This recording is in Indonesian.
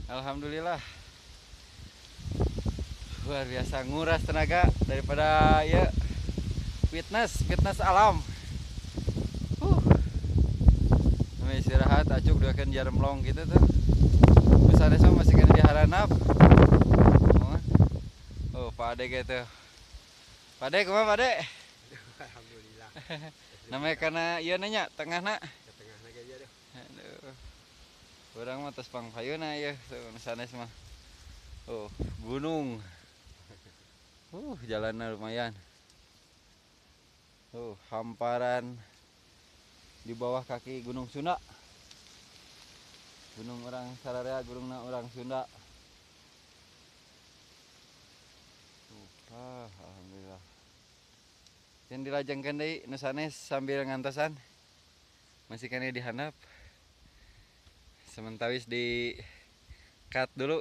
Alhamdulillah luar biasa nguras tenaga daripada ya fitness alam. Namanya istirahat acuk duakeun jarum long gitu tuh. Misalnya sama masih kena di haranap. Oh, Pak Ade gitu. Pak Ade kumaha Pak Ade? Alhamdulillah. Namanya karena iya nanya tengah nak. Ke tengah lagi aja deh. Aduh. Orang mah tos pangpayuna ya sanes mah. Oh, gunung. Jalannya lumayan. Hamparan di bawah kaki Gunung Sunda. Gunung orang Sararea, gunung orang Sunda. Alhamdulillah. Yang dilajengkeun deui nu sanes sambil ngantosan. Masih kene dihandap. Sementawis di cut dulu.